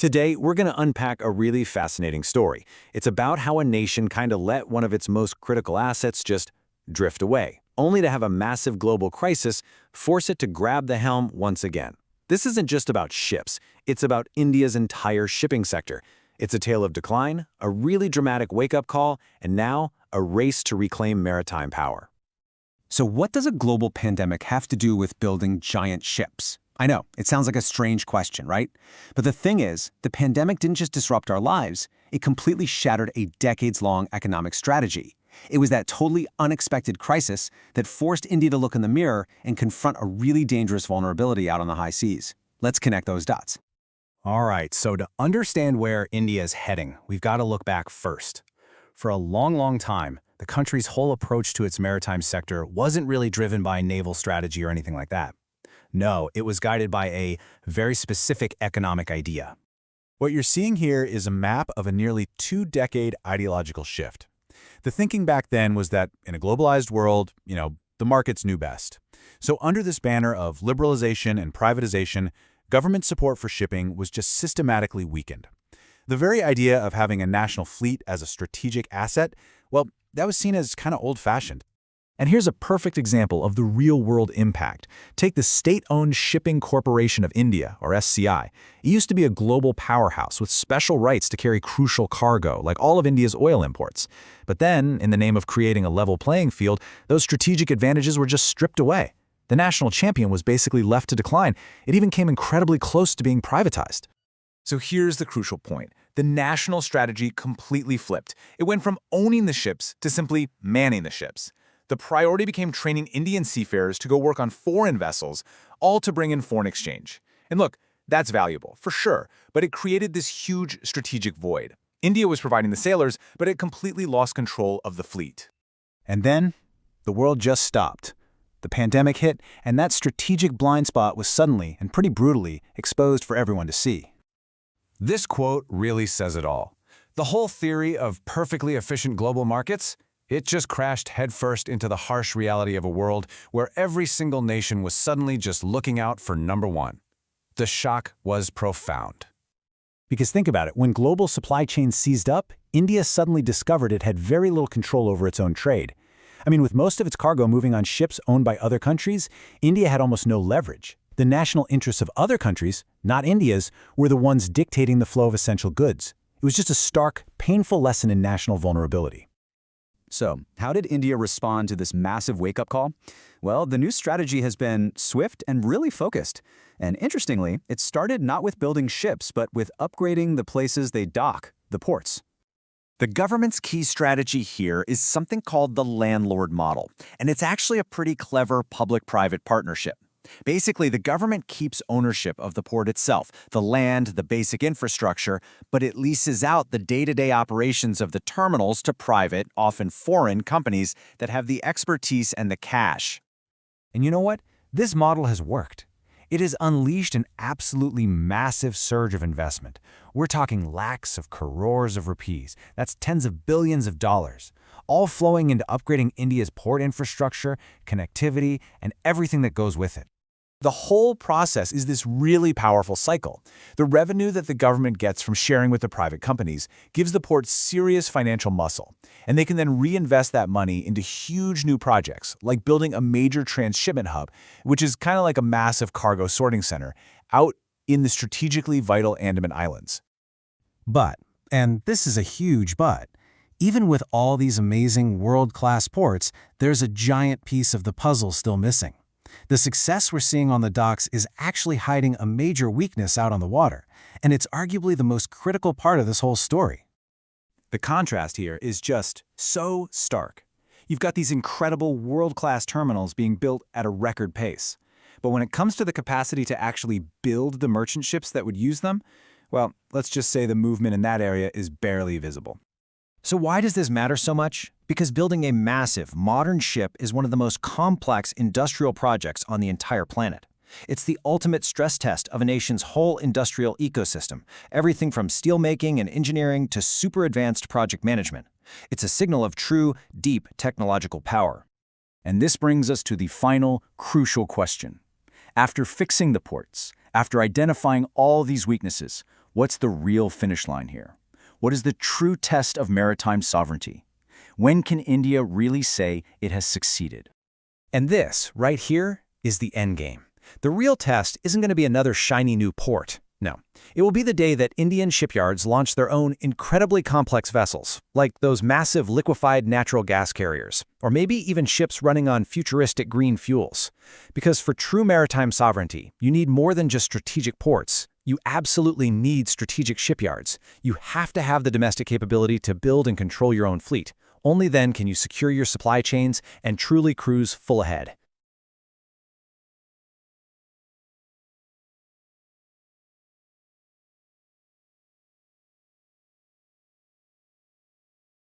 Today, we're going to unpack a really fascinating story. It's about how a nation kind of let one of its most critical assets just drift away, only to have a massive global crisis force it to grab the helm once again. This isn't just about ships, it's about India's entire shipping sector. It's a tale of decline, a really dramatic wake-up call, and now a race to reclaim maritime power. So what does a global pandemic have to do with building giant ships? I know, it sounds like a strange question, right? But the thing is, the pandemic didn't just disrupt our lives, it completely shattered a decades-long economic strategy. It was that totally unexpected crisis that forced India to look in the mirror and confront a really dangerous vulnerability out on the high seas. Let's connect those dots. All right, so to understand where India is heading, we've got to look back first. For a long time, the country's whole approach to its maritime sector wasn't really driven by naval strategy or anything like that. No, it was guided by a very specific economic idea. What you're seeing here is a map of a nearly two-decade ideological shift. The thinking back then was that in a globalized world, the markets knew best. So under this banner of liberalization and privatization, government support for shipping was just systematically weakened. The very idea of having a national fleet as a strategic asset, well, that was seen as kind of old-fashioned. And here's a perfect example of the real-world impact. Take the State-Owned Shipping Corporation of India, or SCI. It used to be a global powerhouse with special rights to carry crucial cargo, like all of India's oil imports. But then, in the name of creating a level playing field, those strategic advantages were just stripped away. The national champion was basically left to decline. It even came incredibly close to being privatized. So here's the crucial point. The national strategy completely flipped. It went from owning the ships to simply manning the ships. The priority became training Indian seafarers to go work on foreign vessels, all to bring in foreign exchange. And look, that's valuable, for sure, but it created this huge strategic void. India was providing the sailors, but it completely lost control of the fleet. And then, the world just stopped. The pandemic hit, and that strategic blind spot was suddenly and pretty brutally exposed for everyone to see. This quote really says it all. The whole theory of perfectly efficient global markets, it just crashed headfirst into the harsh reality of a world where every single nation was suddenly just looking out for number one. The shock was profound. Because think about it, when global supply chains seized up, India suddenly discovered it had very little control over its own trade. With most of its cargo moving on ships owned by other countries, India had almost no leverage. The national interests of other countries, not India's, were the ones dictating the flow of essential goods. It was just a stark, painful lesson in national vulnerability. So, how did India respond to this massive wake-up call? Well, the new strategy has been swift and really focused. And interestingly, it started not with building ships, but with upgrading the places they dock, the ports. The government's key strategy here is something called the landlord model, and it's actually a pretty clever public-private partnership. Basically, the government keeps ownership of the port itself, the land, the basic infrastructure, but it leases out the day-to-day operations of the terminals to private, often foreign, companies that have the expertise and the cash. And you know what? This model has worked. It has unleashed an absolutely massive surge of investment. We're talking lakhs of crores of rupees. That's tens of billions of dollars, all flowing into upgrading India's port infrastructure, connectivity, and everything that goes with it. The whole process is this really powerful cycle. The revenue that the government gets from sharing with the private companies gives the port serious financial muscle, and they can then reinvest that money into huge new projects, like building a major transshipment hub, which is kind of like a massive cargo sorting center, out in the strategically vital Andaman Islands. But, and this is a huge but, even with all these amazing world-class ports, there's a giant piece of the puzzle still missing. The success we're seeing on the docks is actually hiding a major weakness out on the water, and it's arguably the most critical part of this whole story. The contrast here is just so stark. You've got these incredible world-class terminals being built at a record pace. But when it comes to the capacity to actually build the merchant ships that would use them, well, let's just say the movement in that area is barely visible. So why does this matter so much? Because building a massive, modern ship is one of the most complex industrial projects on the entire planet. It's the ultimate stress test of a nation's whole industrial ecosystem, everything from steelmaking and engineering to super advanced project management. It's a signal of true, deep technological power. And this brings us to the final, crucial question. After fixing the ports, after identifying all these weaknesses, What's the real finish line here? What is the true test of maritime sovereignty? When can India really say it has succeeded? And this, right here, is the endgame. The real test isn't going to be another shiny new port. No. It will be the day that Indian shipyards launch their own incredibly complex vessels, like those massive liquefied natural gas carriers, or maybe even ships running on futuristic green fuels. Because for true maritime sovereignty, you need more than just strategic ports. You absolutely need strategic shipyards. You have to have the domestic capability to build and control your own fleet. Only then can you secure your supply chains and truly cruise full ahead.